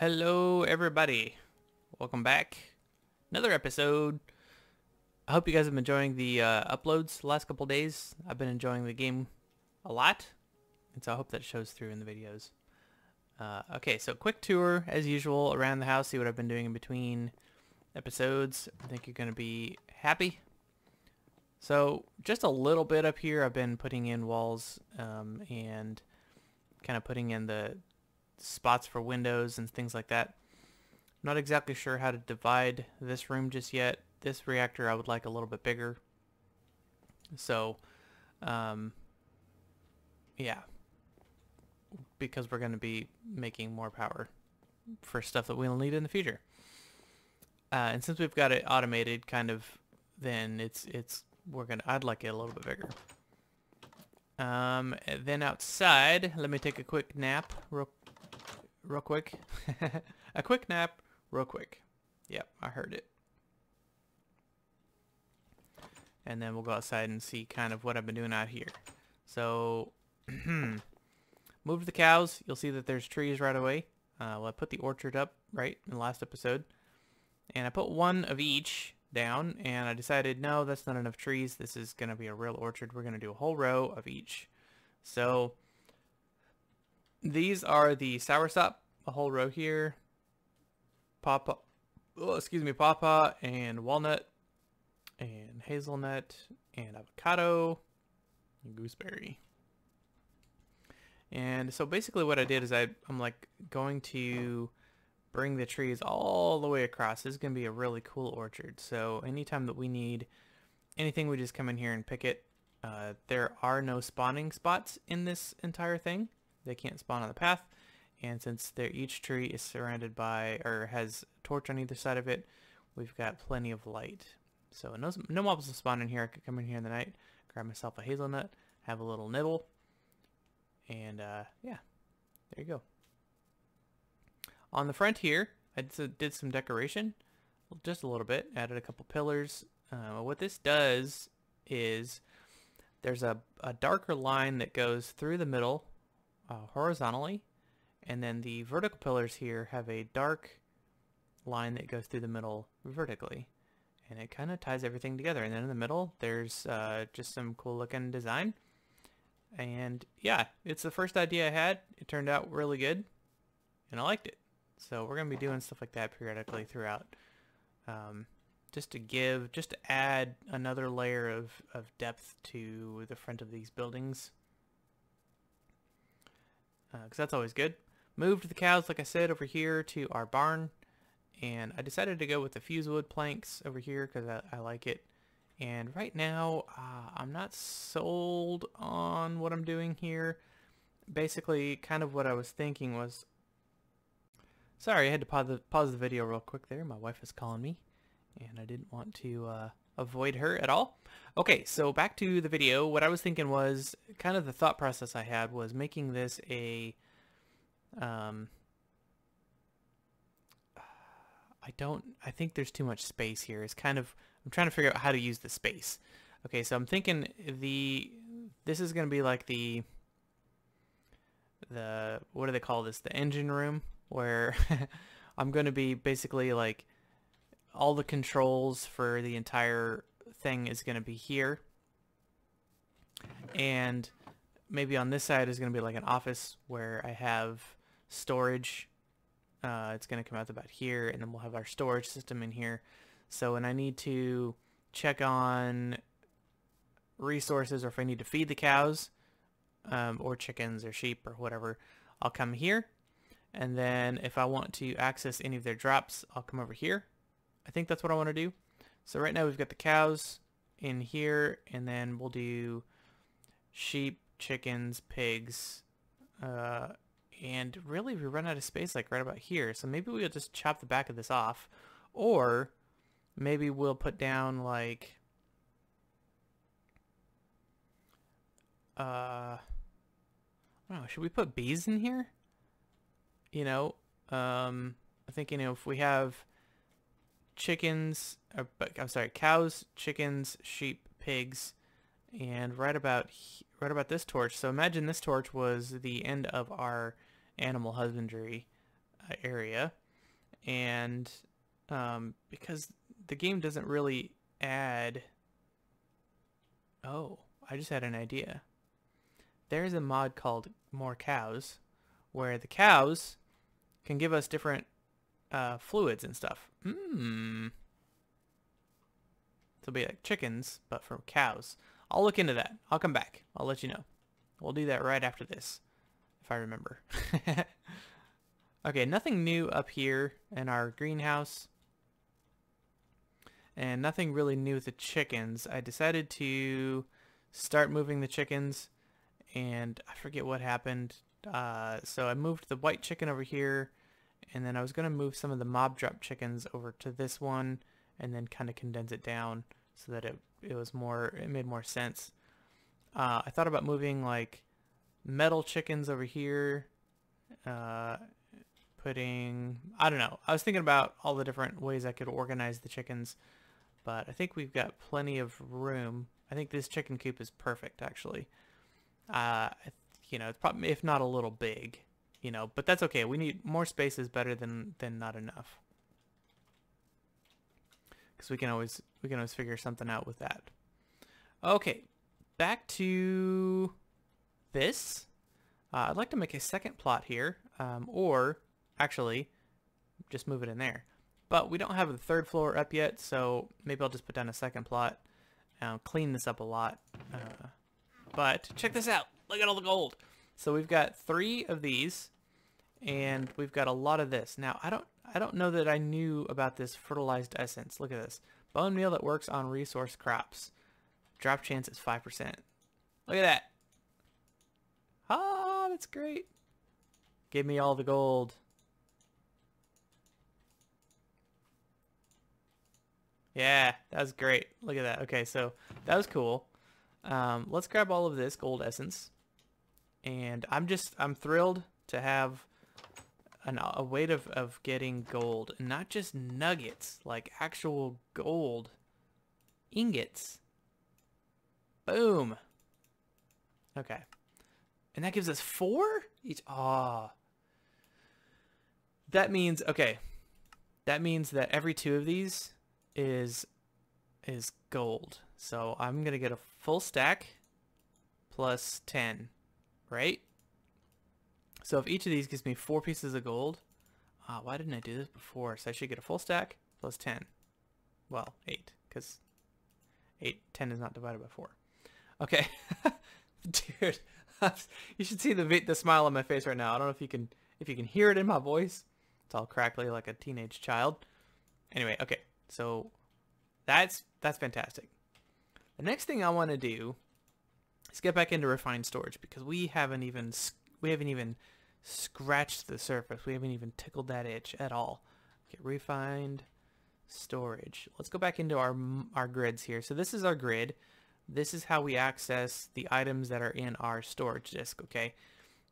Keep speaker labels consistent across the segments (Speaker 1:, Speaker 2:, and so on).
Speaker 1: Hello everybody, welcome back. Another episode. I hope you guys have been enjoying the uploads the last couple days. I've been enjoying the game a lot, and so I hope that shows through in the videos. Okay, so quick tour as usual around the house, see what I've been doing in between episodes. I think you're going to be happy. So just a little bit up here, I've been putting in walls and kind of putting in the spots for windows and things like that. I'm not exactly sure how to divide this room just yet. This reactor I would like a little bit bigger. So, yeah, because we're going to be making more power for stuff that we'll need in the future. And since we've got it automated, kind of, then I'd like it a little bit bigger. And then outside, let me take a quick nap real quick. A quick nap real quick. Yep, I heard it. And then we'll go outside and see kind of what I've been doing out here. So, moved the cows. You'll see that there's trees right away. Well, I put the orchard up, right, in the last episode. And I put one of each down, and I decided, no, that's not enough trees. This is going to be a real orchard. We're going to do a whole row of each. So, these are the soursop, a whole row here. Pawpaw and walnut and hazelnut and avocado and gooseberry. And so basically what I did is I'm like going to bring the trees all the way across. This is going to be a really cool orchard. So anytime that we need anything, we just come in here and pick it. There are no spawning spots in this entire thing. They can't spawn on the path. And since each tree is surrounded by, or has a torch on either side of it, we've got plenty of light. So no mobs will spawn in here. I could come in here in the night, grab myself a hazelnut, have a little nibble, and yeah, there you go. On the front here, I did some decoration, just a little bit, added a couple pillars. What this does is there's a darker line that goes through the middle horizontally, and then the vertical pillars here have a dark line that goes through the middle vertically, and it kind of ties everything together. And then in the middle there's just some cool looking design, and yeah, it's the first idea I had. It turned out really good and I liked it. So we're gonna be doing stuff like that periodically throughout, just to add another layer of depth to the front of these buildings, because that's always good. Moved the cows, like I said, over here to our barn, and I decided to go with the fusewood planks over here because I like it. And right now, I'm not sold on what I'm doing here. Basically, kind of what I was thinking was... Sorry, I had to pause the video real quick there. My wife is calling me, and I didn't want to avoid her at all. Okay, so back to the video. What I was thinking was, kind of the thought process I had was making this a... I think there's too much space here. It's kind of, I'm trying to figure out how to use the space. Okay, so I'm thinking this is going to be like the, what do they call this? The engine room, where I'm going to be basically like, all the controls for the entire thing is going to be here. And maybe on this side is going to be like an office where I have storage. It's going to come out about here, and then we'll have our storage system in here. So when I need to check on resources, or if I need to feed the cows, or chickens or sheep or whatever, I'll come here. And then if I want to access any of their drops, I'll come over here. I think that's what I want to do. So right now we've got the cows in here, and then we'll do sheep, chickens, pigs, and really we run out of space like right about here. So maybe we'll just chop the back of this off, or maybe we'll put down like I don't know, should we put bees in here? You know, I'm thinking if we have chickens, I'm sorry, cows, chickens, sheep, pigs, and right about this torch. So imagine this torch was the end of our animal husbandry area, and because the game doesn't really add... Oh, I just had an idea. There's a mod called More Cows, where the cows can give us different fluids and stuff. It'll be like chickens, but for cows. I'll look into that. I'll come back. I'll let you know. We'll do that right after this, if I remember. Okay, nothing new up here in our greenhouse. And nothing really new with the chickens. I decided to start moving the chickens, and I forget what happened. So I moved the white chicken over here, and then I was going to move some of the mob drop chickens over to this one, and then kind of condense it down so that it made more sense. I thought about moving like metal chickens over here, I don't know. I was thinking about all the different ways I could organize the chickens, but I think we've got plenty of room. I think this chicken coop is perfect, actually. You know, it's probably, if not a little big, you know, but that's okay. We need more space is better than not enough. Because we can always figure something out with that. Okay, back to this. I'd like to make a second plot here, or actually just move it in there. But we don't have the third floor up yet, so maybe I'll just put down a second plot. Clean this up a lot. But check this out. Look at all the gold. So we've got 3 of these, and we've got a lot of this. Now I don't know that I knew about this fertilized essence. Look at this. Bone meal that works on resource crops. Drop chance is 5%. Look at that. Ah, that's great. Give me all the gold. Yeah, that was great. Look at that. Okay, so that was cool. Let's grab all of this gold essence. And I'm thrilled to have a way of getting gold. And not just nuggets, like actual gold ingots. Boom. Okay. And that gives us 4 each. Ah. That means, okay. That means that every 2 of these is gold. So I'm going to get a full stack plus 10, right? So if each of these gives me 4 pieces of gold, why didn't I do this before? So I should get a full stack plus 10. Well, 8, because 10 is not divided by 4. Okay. Dude, you should see the smile on my face right now. I don't know if you can hear it in my voice. It's all crackly like a teenage child. Anyway, okay. So that's fantastic. The next thing I want to do is get back into refined storage, because we haven't even scratched the surface. We haven't even tickled that itch at all. Okay, refined storage. Let's go back into our grids here. So this is our grid. This is how we access the items that are in our storage disk, okay?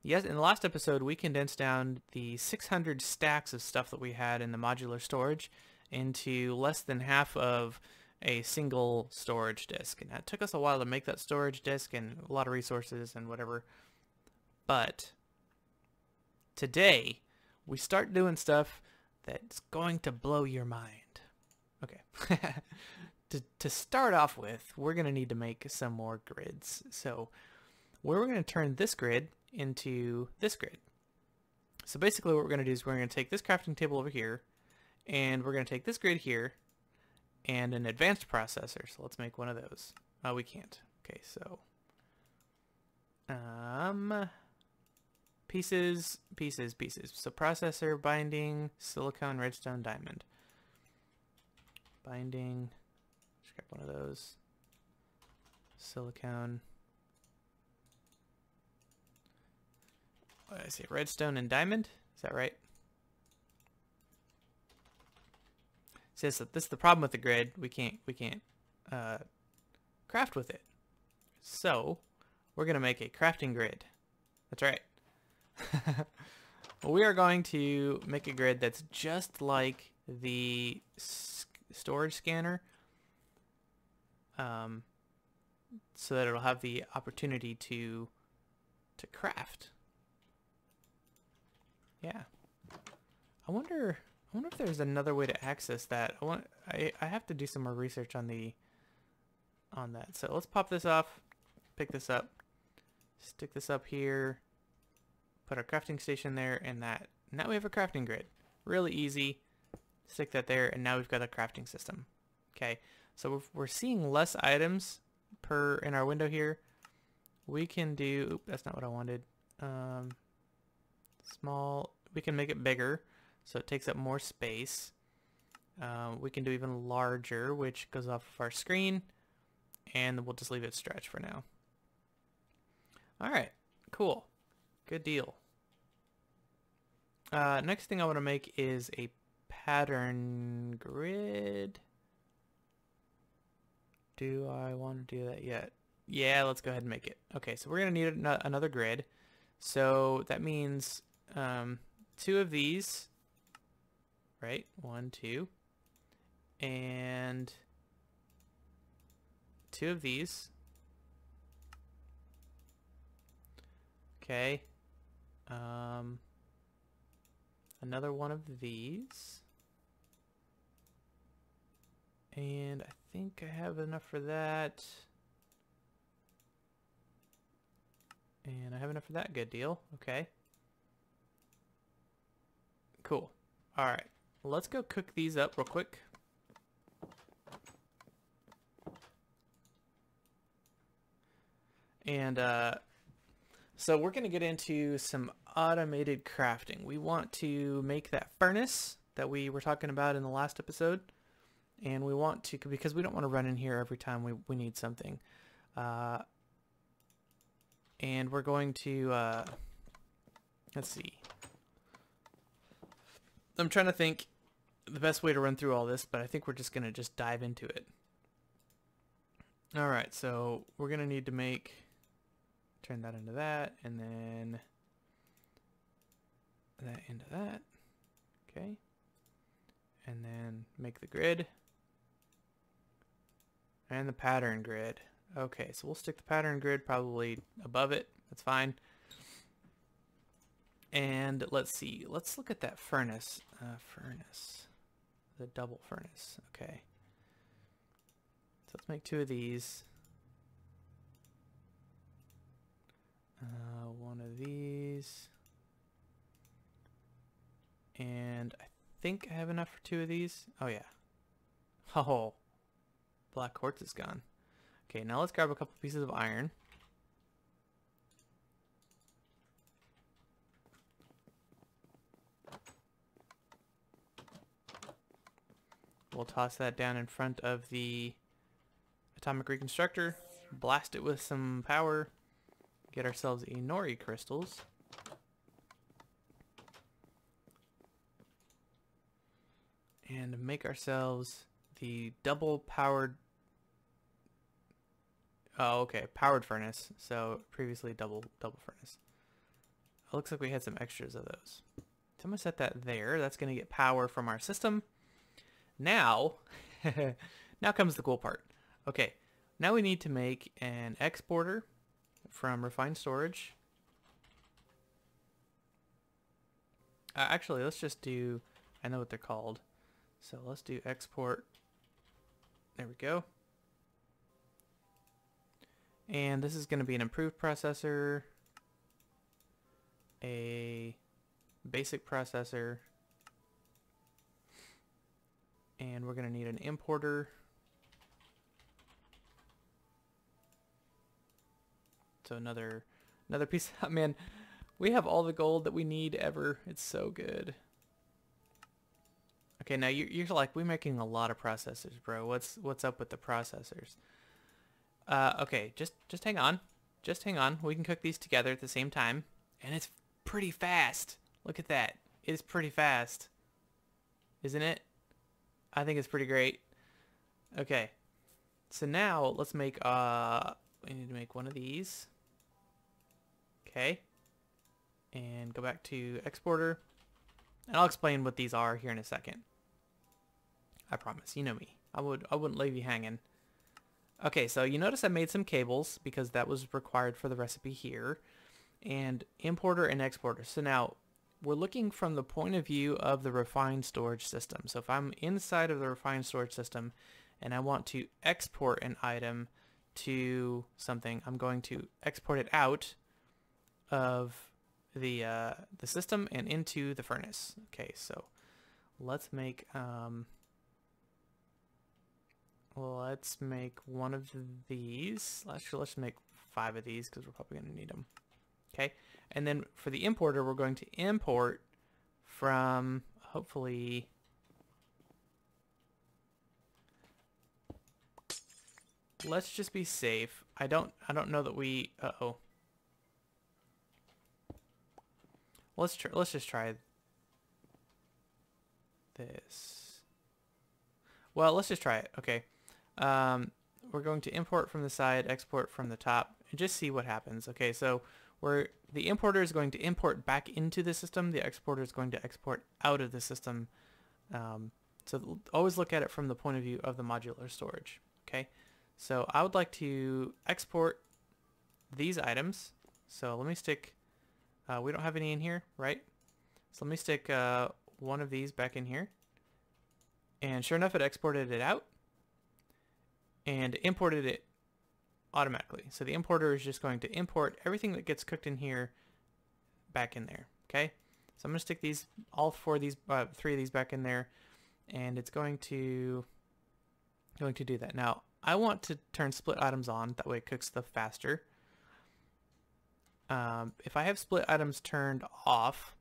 Speaker 1: Yes, in the last episode, we condensed down the 600 stacks of stuff that we had in the modular storage into less than half of a single storage disk. And that took us a while to make that storage disk and a lot of resources and whatever. But today, we start doing stuff that's going to blow your mind. Okay. To start off with, we're going to need to make some more grids. So we're going to turn this grid into this grid. So basically what we're going to do is we're going to take this crafting table over here, and we're going to take this grid here and an advanced processor. So let's make one of those. Oh, we can't. Okay, so pieces. So processor, binding, silicone, redstone, diamond. Binding. Just grab one of those. Silicone. What did I say? Redstone and diamond? Is that right? Says that this is the problem with the grid. We can't craft with it. So we're gonna make a crafting grid. That's right. We are going to make a grid that's just like the storage scanner, so that it'll have the opportunity to craft. Yeah. I wonder if there's another way to access that. I have to do some more research on that. So let's pop this off, pick this up, stick this up here, put our crafting station there, and that. Now we have a crafting grid. Really easy. Stick that there, and now we've got a crafting system. Okay, so we're seeing less items per in our window here. We can do, oop, that's not what I wanted. Small, we can make it bigger, so it takes up more space. We can do even larger, which goes off of our screen, and we'll just leave it stretch for now. All right, cool, good deal. Next thing I want to make is a pattern grid. Do I want to do that yet? Yeah, let's go ahead and make it. Okay, so we're going to need another grid. So that means 2 of these, right? 1, 2. And 2 of these. Okay. Another one of these. And I think I have enough for that. And I have enough for that. Good deal. Okay. Cool. Alright. Let's go cook these up real quick. And so we're going to get into some automated crafting. We want to make that furnace that we were talking about in the last episode. And we want to, because we don't want to run in here every time we need something. And we're going to, let's see. I'm trying to think the best way to run through all this, but I think we're just going to dive into it. Alright, so we're going to need to turn that into that, and then that into that. Okay. And then make the grid. And the pattern grid. Okay, so we'll stick the pattern grid probably above it. That's fine. And let's see. Let's look at that furnace. The double furnace. Okay. So let's make 2 of these. One of these. And I think I have enough for 2 of these. Oh yeah. Oh, black quartz is gone. Okay, now let's grab a couple pieces of iron. We'll toss that down in front of the atomic reconstructor, blast it with some power, get ourselves Inori crystals. And make ourselves the double powered, oh okay, powered furnace. So previously double furnace. It looks like we had some extras of those. So I'm gonna set that there. That's gonna get power from our system. Now, now comes the cool part. Okay, now we need to make an exporter from refined storage. Actually, let's just do, I know what they're called. So let's do export. There we go. And this is going to be an improved processor, a basic processor, and we're going to need an importer. So another piece. Man, we have all the gold that we need ever. It's so good. Okay, now you're like, we're making a lot of processors, bro. What's up with the processors? Okay, just hang on. Just hang on. We can cook these together at the same time. And it's pretty fast. Look at that. It is pretty fast. Isn't it? I think it's pretty great. Okay. So now let's make, we need to make one of these. Okay. And go back to exporter. And I'll explain what these are here in a second. I promise. You know me. I wouldn't leave you hanging. Okay, so you notice I made some cables because that was required for the recipe here. And importer and exporter. So now we're looking from the point of view of the refined storage system. So if I'm inside of the refined storage system and I want to export an item to something, I'm going to export it out of the system and into the furnace. Okay, so let's make one of these. Let's make 5 of these because we're probably going to need them. Okay, and then for the importer, we're going to import from, hopefully, let's just be safe. I don't know that we, uh-oh. Let's just try this. Well, let's just try it. Okay. We're going to import from the side, export from the top, and just see what happens. Okay, so the importer is going to import back into the system. The exporter is going to export out of the system. So always look at it from the point of view of the modular storage. Okay, so I would like to export these items. So let me stick, we don't have any in here, right? So let me stick one of these back in here. And sure enough, it exported it out and imported it automatically. So the importer is just going to import everything that gets cooked in here back in there. Okay, so I'm going to stick these, all 3 of these back in there, and it's going to do that. Now I want to turn split items on, that way it cooks stuff faster. If I have split items turned off,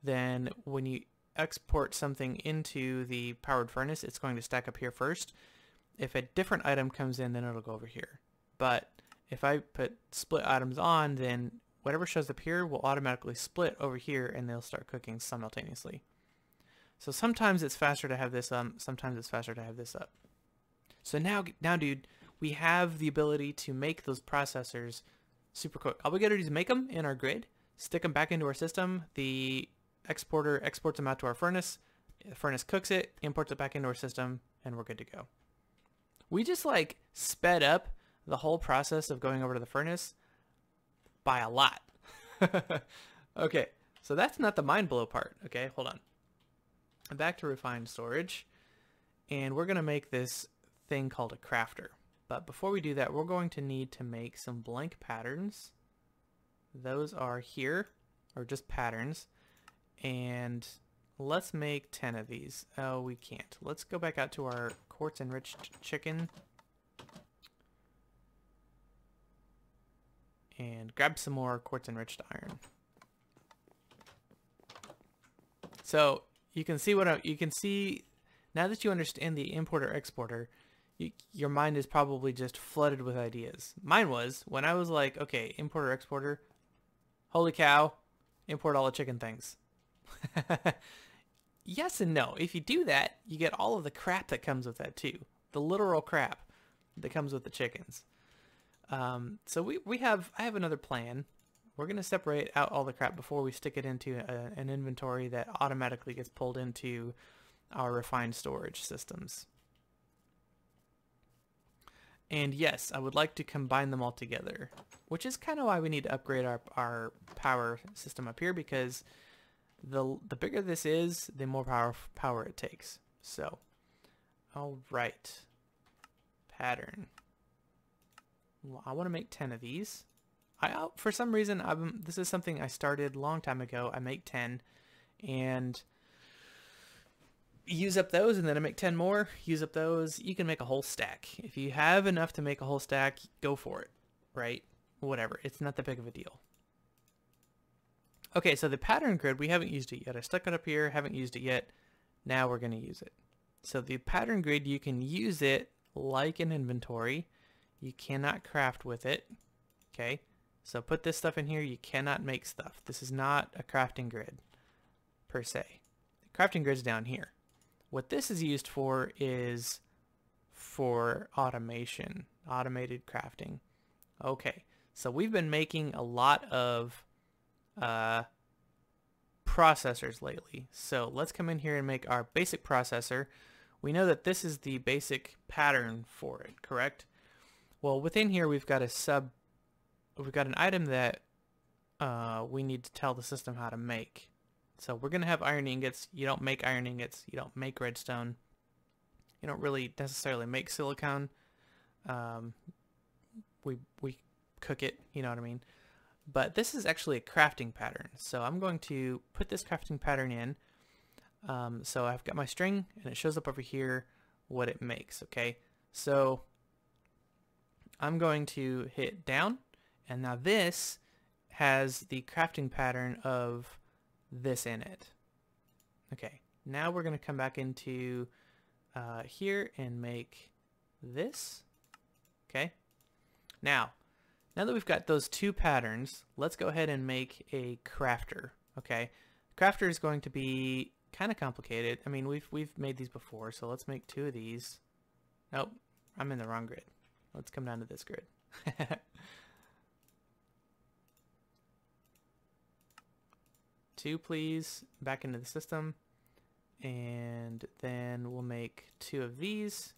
Speaker 1: then when you export something into the powered furnace, it's going to stack up here first. If a different item comes in, then it'll go over here. But if I put split items on, then whatever shows up here will automatically split over here and they'll start cooking simultaneously. So sometimes it's faster to have this sometimes it's faster to have this up. So now dude, we have the ability to make those processors super quick. All we gotta do is make them in our grid, stick them back into our system. The exporter exports them out to our furnace. The furnace cooks it, imports it back into our system, and we're good to go. We just like sped up the whole process of going over to the furnace by a lot. Okay, so that's not the mind blow part. Okay, hold on. Back to refined storage, and we're gonna make this thing called a crafter. But before we do that, we're going to need to make some blank patterns. Those are here, or just patterns, and let's make 10 of these. Oh, we can't. Let's go back out to our quartz enriched chicken and grab some more quartz enriched iron. So you can see you can see now that you understand the importer exporter, your mind is probably just flooded with ideas. Mine was when I was like, okay, importer exporter, holy cow, import all the chicken things. Yes and no. If you do that, you get all of the crap that comes with that too. The literal crap that comes with the chickens. So I have another plan. We're going to separate out all the crap before we stick it into an inventory that automatically gets pulled into our refined storage systems. And yes, I would like to combine them all together, which is kind of why we need to upgrade our power system up here, because the bigger this is, the more power it takes. So, all right, pattern. Well, I want to make 10 of these. For some reason, this is something I started a long time ago. I make 10 and use up those, and then I make 10 more, use up those. You can make a whole stack. If you have enough to make a whole stack, go for it, right? Whatever. It's not that big of a deal. Okay, so the pattern grid, we haven't used it yet. I stuck it up here, haven't used it yet. Now we're going to use it. So the pattern grid, you can use it like an inventory. You cannot craft with it. Okay, so put this stuff in here. You cannot make stuff. This is not a crafting grid per se. The crafting grid's down here. What this is used for is for automation, automated crafting. Okay, so we've been making a lot of processors lately. So let's come in here and make our basic processor. We know that this is the basic pattern for it, correct? Well, within here we've got an item that we need to tell the system how to make. So we're going to have iron ingots. You don't make iron ingots. You don't make redstone. You don't really necessarily make silicone. We cook it, you know what I mean? But this is actually a crafting pattern. So I'm going to put this crafting pattern in. So I've got my string and it shows up over here what it makes, okay? So I'm going to hit down, and now this has the crafting pattern of this in it. Okay, now we're going to come back into here and make this. Okay, now that we've got those two patterns, let's go ahead and make a crafter. Okay, crafter is going to be kind of complicated. I mean, we've made these before, so let's make two of these. Nope, I'm in the wrong grid. Let's come down to this grid. 2, please, back into the system. And then we'll make 2 of these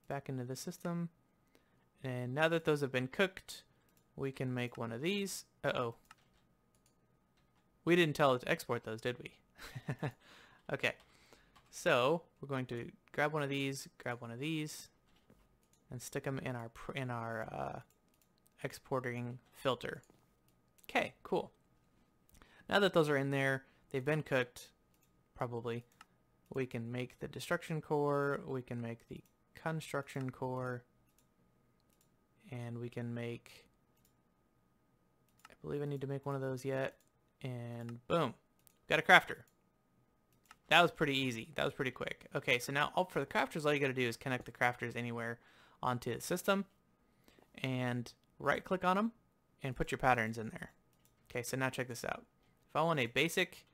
Speaker 1: back into the system. And now that those have been cooked, we can make one of these. Uh-oh. We didn't tell it to export those, did we? Okay. So we're going to grab one of these, and stick them in our exporting filter. Okay, cool. Now that those are in there, they've been cooked, probably, we can make the destruction core, we can make the construction core, and we can make, I believe I need to make one of those yet, and boom, got a crafter. That was pretty easy. That was pretty quick. Okay, so now for the crafters, all you got to do is connect the crafters anywhere onto the system, and right click on them and put your patterns in there. Okay, so now check this out. If I want a basic,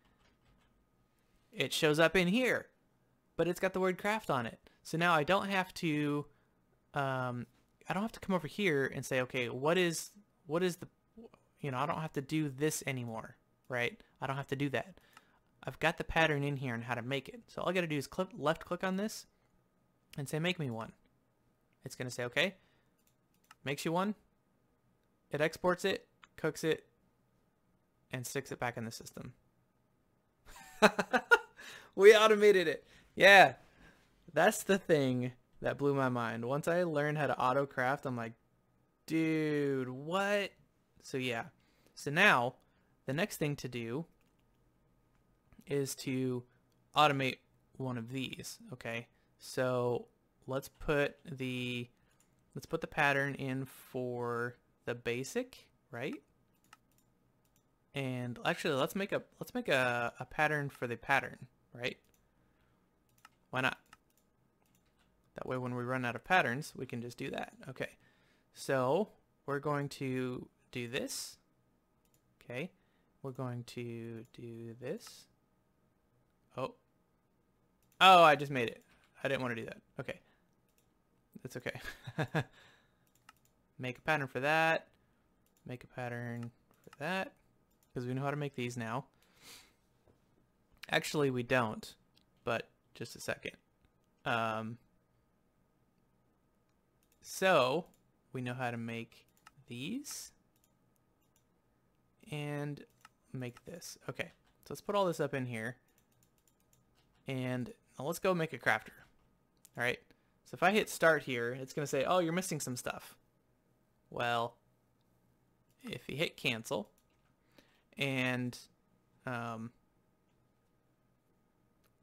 Speaker 1: it shows up in here, but it's got the word craft on it. So now I don't have to come over here and say, okay, what is the, you know, I don't have to do this anymore, right? I don't have to do that. I've got the pattern in here and how to make it. So all I got to do is left click on this and say, make me one. It's going to say, okay, makes you one. It exports it, cooks it, and sticks it back in the system. We automated it. Yeah, that's the thing that blew my mind. Once I learned how to auto craft, I'm like, dude, what? So yeah. So now the next thing to do is to automate one of these. Okay, so let's put the pattern in for the basic, right? And actually, let's make a pattern for the pattern, right? Why not? That way, when we run out of patterns, we can just do that. Okay, so we're going to do this. Okay, we're going to do this. Oh, I just made it. I didn't want to do that. Okay, that's okay. Make a pattern for that. Make a pattern for that. Because we know how to make these now. Actually, we don't, but just a second. So we know how to make these and make this. Okay, so let's put all this up in here. And now let's go make a crafter. All right, so if I hit start here, it's going to say, oh, you're missing some stuff. Well, if you hit cancel, and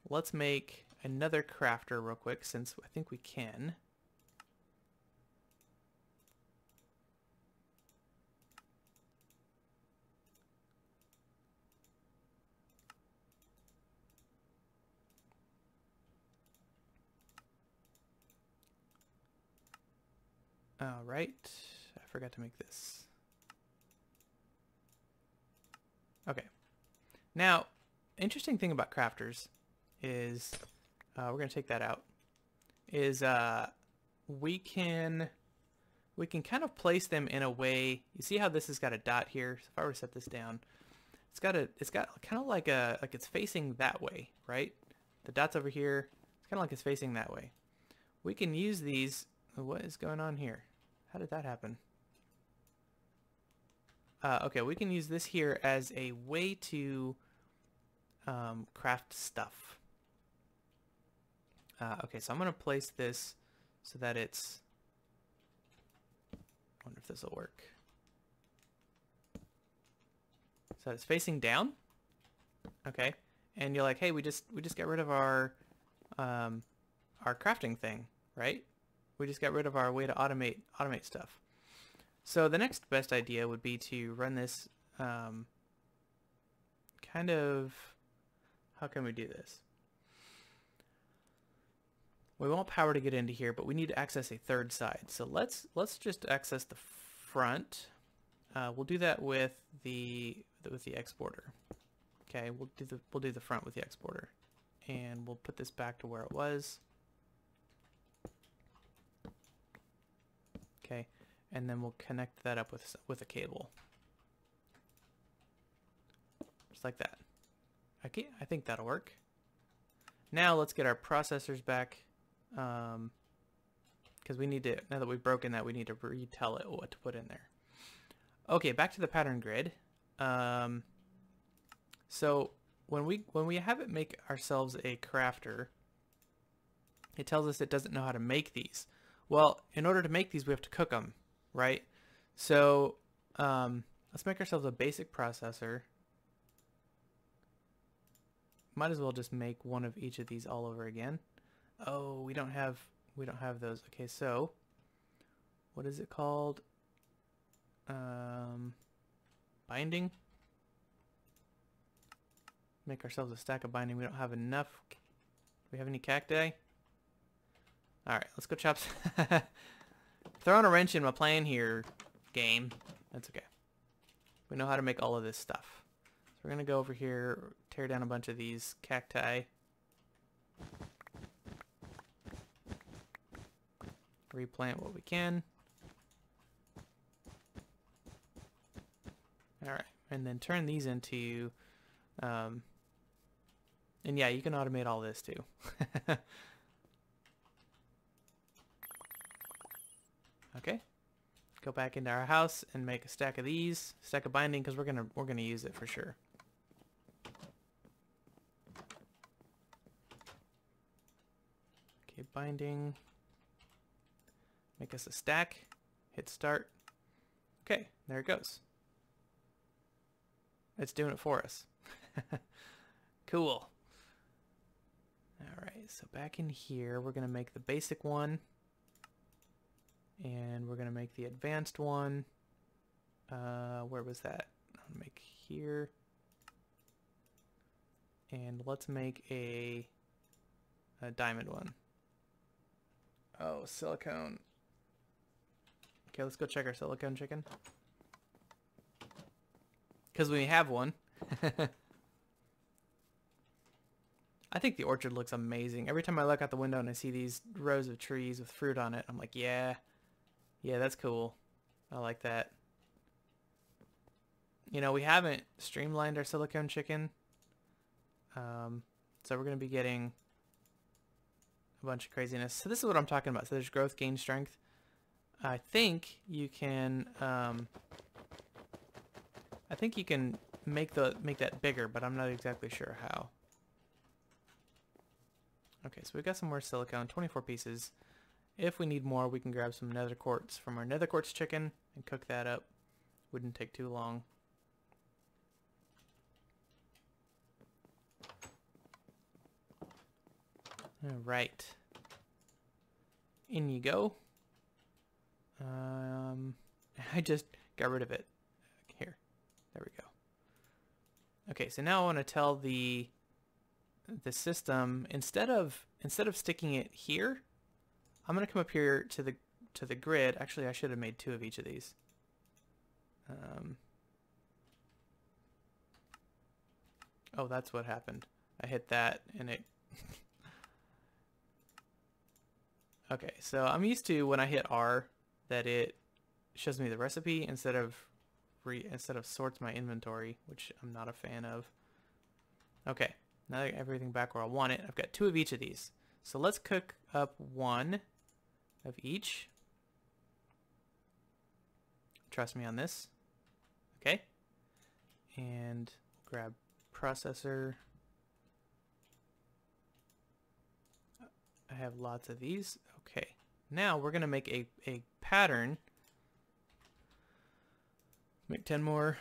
Speaker 1: let's make another crafter real quick, since I think we can. All right, I forgot to make this. Okay, now, interesting thing about crafters is, we're going to take that out, is we can kind of place them in a way. You see how this has got a dot here? So if I were to set this down, it's got kind of like it's facing that way, right? The dot's over here. It's kind of like it's facing that way. We can use these. What is going on here? How did that happen? Okay, we can use this here as a way to craft stuff. Okay, so I'm going to place this so that it's... I wonder if this will work. So it's facing down. Okay, and you're like, hey, we just got rid of our crafting thing, right? We just got rid of our way to automate stuff. So the next best idea would be to run this kind of... How can we do this? We want power to get into here, but we need to access a third side. So let's just access the front. We'll do that with the exporter. Okay, we'll do the front with the exporter, and we'll put this back to where it was. Okay, and then we'll connect that up with a cable, just like that. Okay, I think that'll work. Now let's get our processors back, because we need to, now that we've broken that, we need to retell it what to put in there. Okay, back to the pattern grid. So when we have it make ourselves a crafter, it tells us it doesn't know how to make these. Well, in order to make these, we have to cook them, right? So let's make ourselves a basic processor. Might as well just make one of each of these all over again. Oh, we don't have those. Okay, so what is it called? Binding. Make ourselves a stack of binding. We don't have enough. Do we have any cacti? All right, let's go chop. Throwing a wrench in my plan here, game. That's okay. We know how to make all of this stuff. So we're gonna go over here, tear down a bunch of these cacti. Replant what we can. All right, and then turn these into, and yeah, you can automate all this too. Okay, go back into our house and make a stack of these, stack of binding, because we're gonna use it for sure. Okay, binding. Make us a stack. Hit start. Okay, there it goes. It's doing it for us. Cool. All right, so back in here, we're gonna make the basic one. And we're gonna make the advanced one. Where was that? I'll make here. And let's make a diamond one. Oh, silicone. Okay, let's go check our silicone chicken. Because we have one. I think the orchard looks amazing. Every time I look out the window and I see these rows of trees with fruit on it, I'm like, yeah, that's cool. I like that. You know, we haven't streamlined our silicone chicken. So we're going to be getting a bunch of craziness. So this is what I'm talking about. So there's growth, gain, strength. I think you can make that bigger, but I'm not exactly sure how. Okay, so we've got some more silicone, 24 pieces. If we need more, we can grab some nether quartz from our nether quartz chicken and cook that up. Wouldn't take too long. All right. In you go. I just got rid of it. Here. There we go. Okay, so now I want to tell the system, instead of sticking it here, I'm going to come up here to the grid. Actually, I should have made 2 of each of these. Oh, that's what happened. I hit that and it Okay, so I'm used to when I hit R that it shows me the recipe instead of sorts my inventory, which I'm not a fan of. Okay, now I got everything back where I want it. I've got 2 of each of these. So let's cook up 1 of each. Trust me on this. Okay. And grab processor. I have lots of these. Okay. Now we're going to make a pattern. Make 10 more.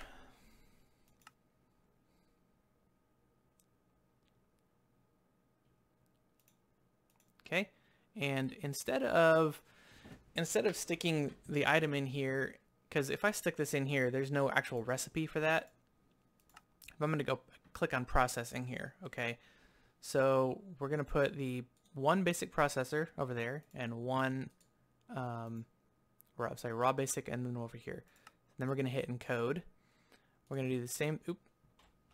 Speaker 1: Okay. And instead of sticking the item in here, because if I stick this in here, there's no actual recipe for that. I'm going to go click on processing here. Okay. So we're going to put the one basic processor over there and one raw basic, and then over here. And then we're going to hit encode. We're going to do the same.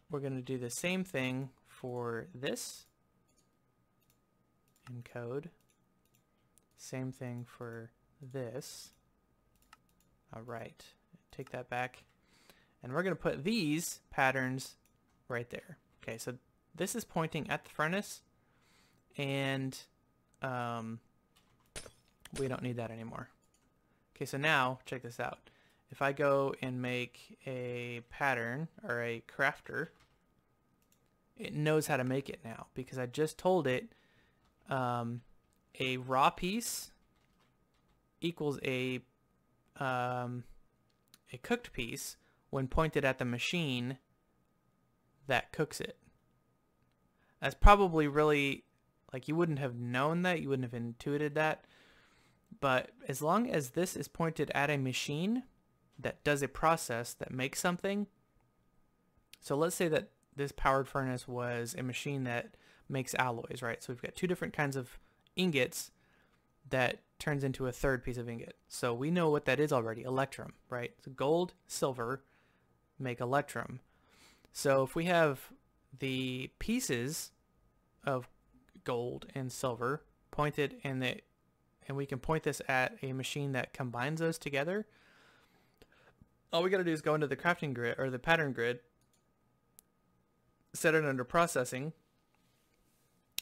Speaker 1: We're going to do the same thing for this. Encode. Same thing for this. All right. Take that back. And we're going to put these patterns right there. Okay, so this is pointing at the furnace, and we don't need that anymore. Okay, so now check this out. If I go and make a pattern or a crafter, it knows how to make it now because I just told it a raw piece equals a cooked piece when pointed at the machine that cooks it. That's probably really, like, you wouldn't have known that, you wouldn't have intuited that, but as long as this is pointed at a machine that does a process that makes something, so let's say that this powered furnace was a machine that makes alloys, right? So we've got two different kinds of ingots that turns into a third piece of ingot. So we know what that is already, electrum, right? So gold, silver make electrum. So if we have the pieces of gold and silver pointed and we can point this at a machine that combines those together, all we got to do is go into the crafting grid or the pattern grid, set it under processing,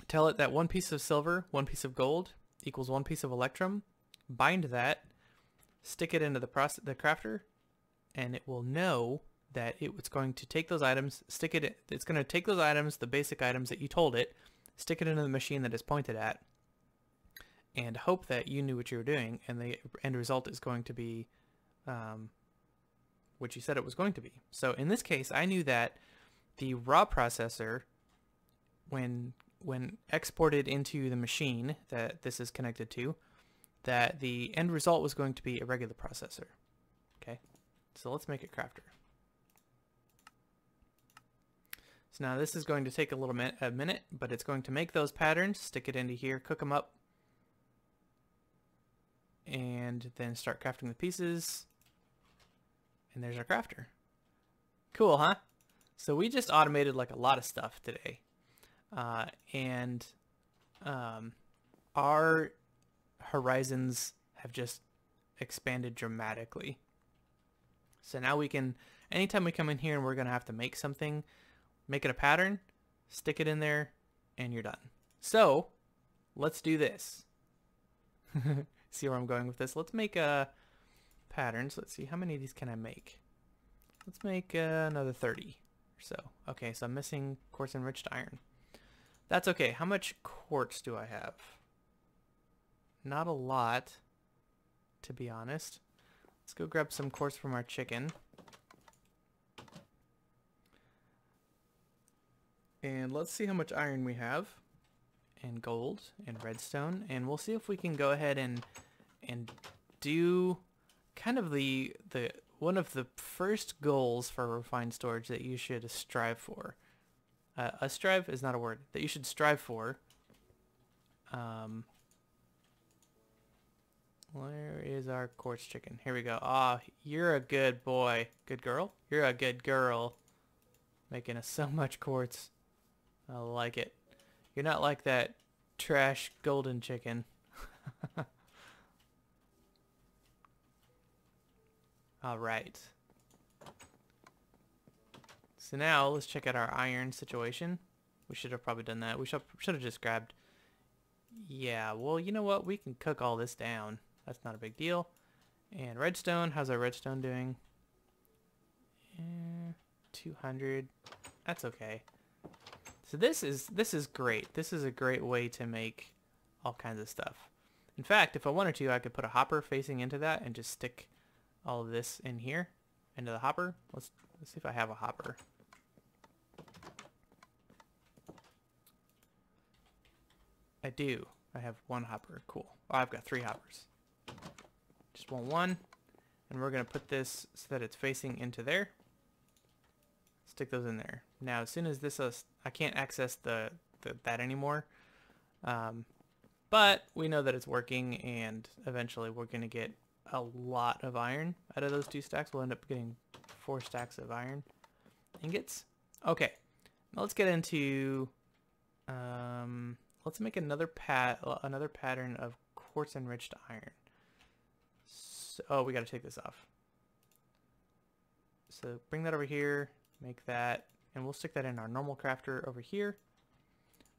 Speaker 1: tell it that one piece of silver, one piece of gold equals one piece of electrum, bind that, stick it into the crafter, and it will know that it's going to take those items, it's going to take those items, the basic items that you told it, stick it into the machine that it's pointed at, and hope that you knew what you were doing, and the end result is going to be what you said it was going to be. So in this case, I knew that the raw processor, when exported into the machine that this is connected to, that the end result was going to be a regular processor. Okay, so let's make a crafter. So now this is going to take a minute, but it's going to make those patterns, stick it into here, cook them up, and then start crafting the pieces. And there's our crafter. Cool, huh? So we just automated like a lot of stuff today. Our horizons have just expanded dramatically. So now we can, anytime we come in here and we're going to have to make something, make it a pattern, stick it in there, and you're done. So let's do this. See where I'm going with this? Let's make patterns. Let's see, how many of these can I make? Let's make another 30 or so. Okay, so I'm missing quartz enriched iron. That's okay. How much quartz do I have? Not a lot, to be honest. Let's go grab some quartz from our chicken. And let's see how much iron we have, and gold, and redstone, and we'll see if we can go ahead and do kind of the one of the first goals for refined storage that you should strive for. Strive is not a word that you should strive for. Where is our quartz chicken? Here we go. Ah, you're a good boy. Good girl? You're a good girl. Making us so much quartz. I like it. You're not like that trash golden chicken. Alright. So now let's check out our iron situation. We should have probably done that. We should have just grabbed... Yeah, well, you know what? We can cook all this down. That's not a big deal. And redstone, how's our redstone doing? 200. That's okay. So this is great. This is a great way to make all kinds of stuff. In fact, if I wanted to, I could put a hopper facing into that and just stick all of this in here, into the hopper. Let's see if I have a hopper. I do. I have one hopper. Cool. Oh, I've got 3 hoppers. Just want one. And we're going to put this so that it's facing into there. Stick those in there. Now, as soon as this I can't access that anymore. But we know that it's working, and eventually we're going to get a lot of iron out of those 2 stacks. We'll end up getting 4 stacks of iron ingots. Okay. Now let's get into... let's make another pattern of quartz enriched iron. So, oh, we got to take this off. So bring that over here, make that, and we'll stick that in our normal crafter over here.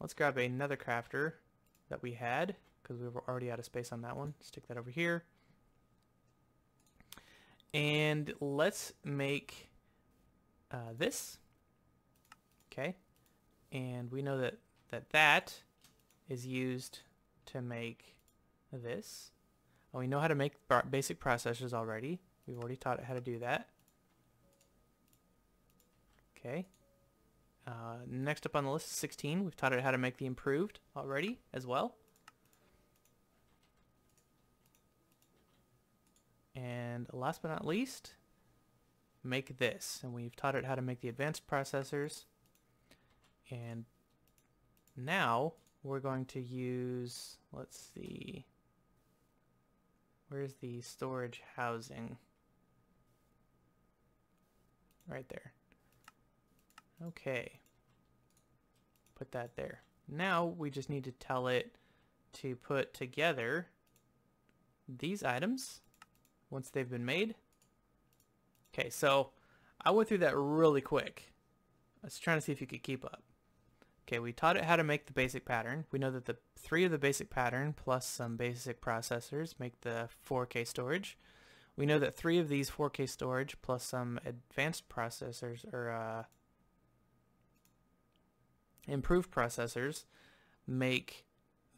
Speaker 1: Let's grab another crafter that we had, because we were already out of space on that one. Stick that over here. And let's make this. Okay. And we know that is used to make this. Oh, we know how to make basic processors already. We've already taught it how to do that. Okay. Next up on the list is 16. We've taught it how to make the improved already as well. And last but not least, make this. And we've taught it how to make the advanced processors. And now we're going to use, let's see, where's the storage housing? Right there. Okay. Put that there. Now we just need to tell it to put together these items once they've been made. Okay, so I went through that really quick. I was trying to see if you could keep up. Okay, we taught it how to make the basic pattern. We know that the 3 of the basic pattern plus some basic processors make the 4K storage. We know that 3 of these 4K storage plus some advanced processors, or improved processors, make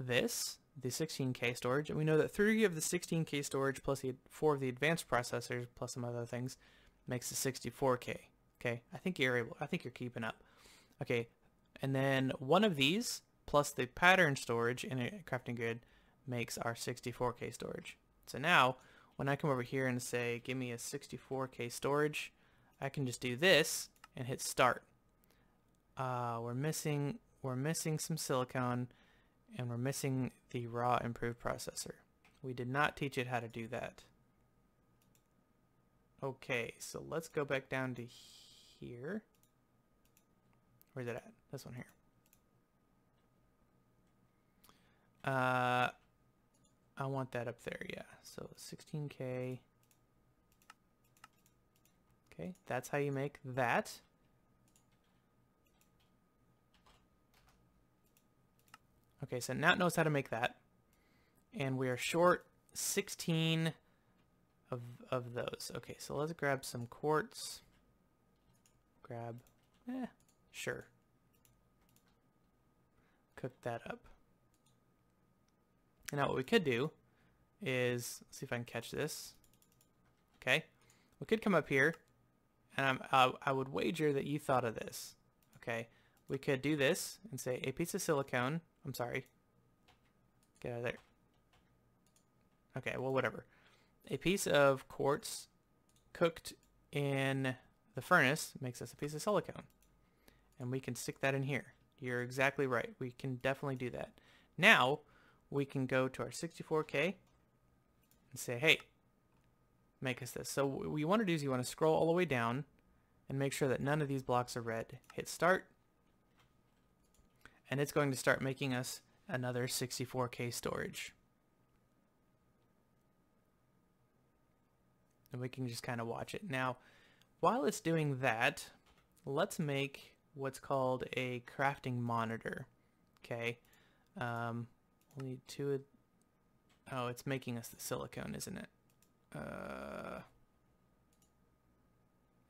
Speaker 1: this, the 16K storage. And we know that 3 of the 16K storage plus 4 of the advanced processors plus some other things makes the 64K. Okay, I think you're keeping up. Okay. And then 1 of these plus the pattern storage in a crafting grid makes our 64K storage. So now when I come over here and say give me a 64K storage, I can just do this and hit start. We're missing some silicone, and we're missing the raw improved processor. We did not teach it how to do that. Okay, so let's go back down to here. Where's it at? This one here. I want that up there, yeah. So 16K. Okay, that's how you make that. Okay, so now it knows how to make that. And we are short 16 of those. Okay, so let's grab some quartz. Sure. Cook that up. And now what we could do is, let's see if I can catch this. Okay, we could come up here, and I would wager that you thought of this. Okay, we could do this and say a piece of silicone. I'm sorry. Get out of there. Okay, well, whatever. A piece of quartz cooked in the furnace makes us a piece of silicone. And we can stick that in here. You're exactly right. We can definitely do that. Now, we can go to our 64K and say, hey, make us this. So what you want to do is you want to scroll all the way down and make sure that none of these blocks are red. Hit start. And it's going to start making us another 64K storage. And we can just kind of watch it. Now, while it's doing that, let's make what's called a crafting monitor. Okay. We'll need 2. Oh, it's making us the silicone, isn't it?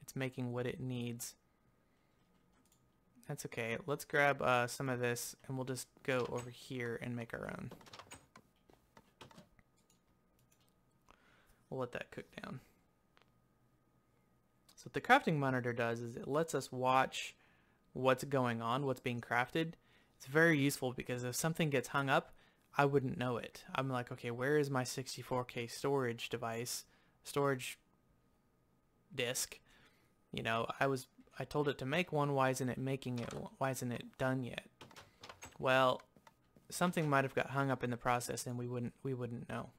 Speaker 1: It's making what it needs. That's okay. Let's grab some of this, and we'll just go over here and make our own. We'll let that cook down. So what the crafting monitor does is it lets us watch what's going on, what's being crafted. It's very useful because if something gets hung up, I wouldn't know it. I'm like, okay, where is my 64K storage device, storage disk? You know, I told it to make one. Why isn't it making it? Why isn't it done yet? Well, something might have got hung up in the process and we wouldn't know.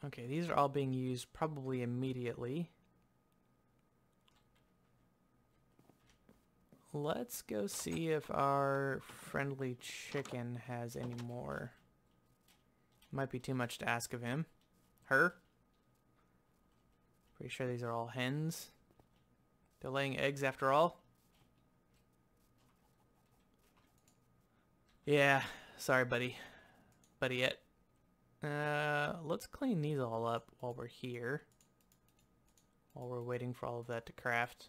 Speaker 1: Okay, these are all being used probably immediately. Let's go see if our friendly chicken has any more. Might be too much to ask of him. Her. Pretty sure these are all hens. They're laying eggs after all. Yeah, sorry buddy. Buddy-ette. Let's clean these all up while we're here. While we're waiting for all of that to craft.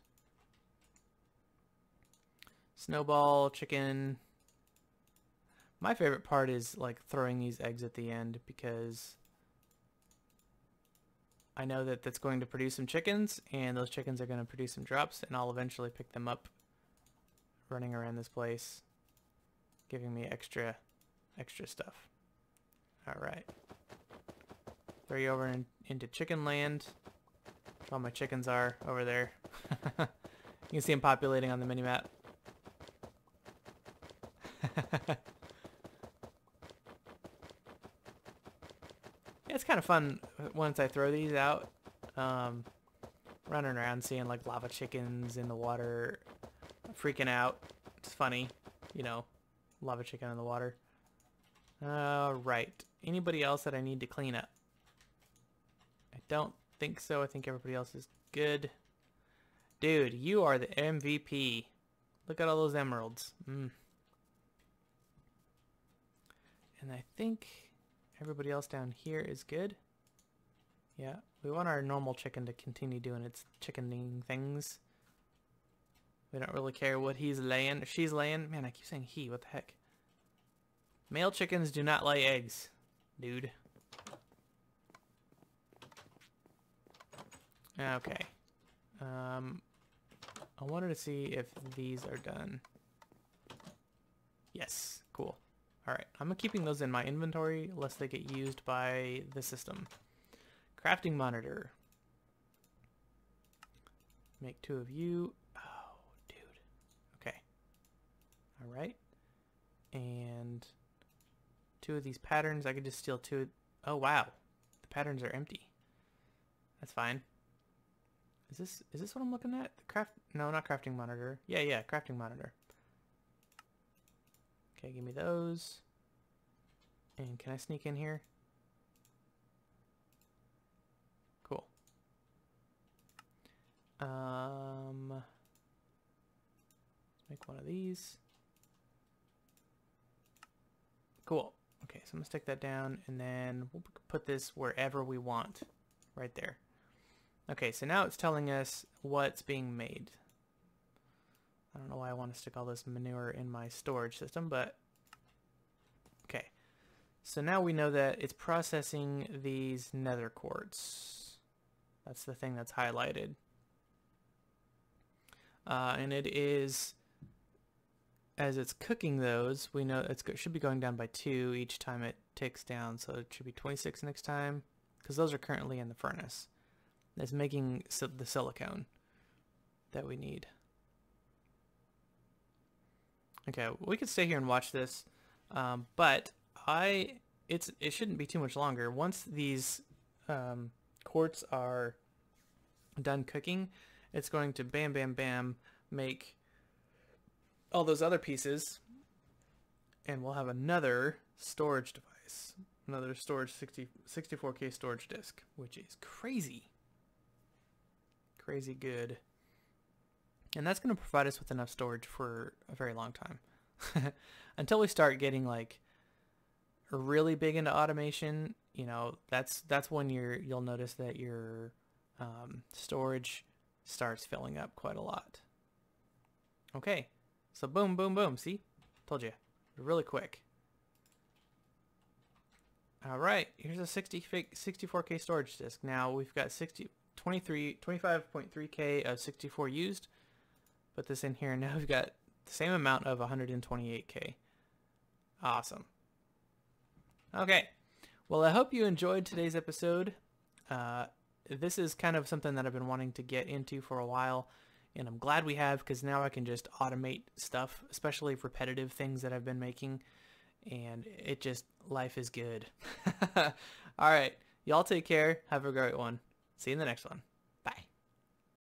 Speaker 1: Snowball, chicken. My favorite part is like throwing these eggs at the end because I know that that's going to produce some chickens and those chickens are going to produce some drops and I'll eventually pick them up running around this place, giving me extra stuff. All right. Throw you over into chicken land. All my chickens are over there. You can see them populating on the mini-map. It's kind of fun once I throw these out. Running around seeing like lava chickens in the water, freaking out. It's funny, you know, lava chicken in the water. Right. Anybody else that I need to clean up? I don't think so. I think everybody else is good. Dude, you are the MVP. Look at all those emeralds. And I think everybody else down here is good. Yeah, we want our normal chicken to continue doing its chickening things. We don't really care what he's laying or she's laying. Man, I keep saying he. What the heck? Male chickens do not lay eggs, dude. Okay. I wanted to see if these are done. Yes, cool. Alright, I'm keeping those in my inventory lest they get used by the system. Crafting monitor. Make 2 of you. Oh, dude. Okay. Alright. And 2 of these patterns. I could just steal 2. Oh, wow. The patterns are empty. That's fine. Is this what I'm looking at? No, not crafting monitor. Yeah, crafting monitor. Okay, give me those. And can I sneak in here? Cool. Let's make one of these. Cool. Okay, so I'm gonna stick that down and then we'll put this wherever we want. Right there. Okay, so now it's telling us what's being made. I don't know why I want to stick all this manure in my storage system, but okay. So now we know that it's processing these nether quartz. That's the thing that's highlighted. And it is, as it's cooking those, we know it should be going down by 2 each time it ticks down. So it should be 26 next time, because those are currently in the furnace. It's making the silicone that we need. Okay, we could stay here and watch this, but it shouldn't be too much longer. Once these quartz are done cooking, it's going to bam, bam, bam make all those other pieces, and we'll have another storage device, another storage 64K storage disk, which is crazy. Crazy good. And that's going to provide us with enough storage for a very long time. Until we start getting like really big into automation, you know, that's when you'll notice that your storage starts filling up quite a lot. Okay, so boom, boom, boom. See? Told you. Really quick. All right, here's a 64K storage disk. Now we've got 25.3K of 64 used. Put this in here, and now we've got the same amount of 128K. Awesome. Okay, well, I hope you enjoyed today's episode. This is kind of something that I've been wanting to get into for a while, and I'm glad we have, because now I can just automate stuff, especially repetitive things that I've been making, and life is good. All right, y'all take care. Have a great one. See you in the next one.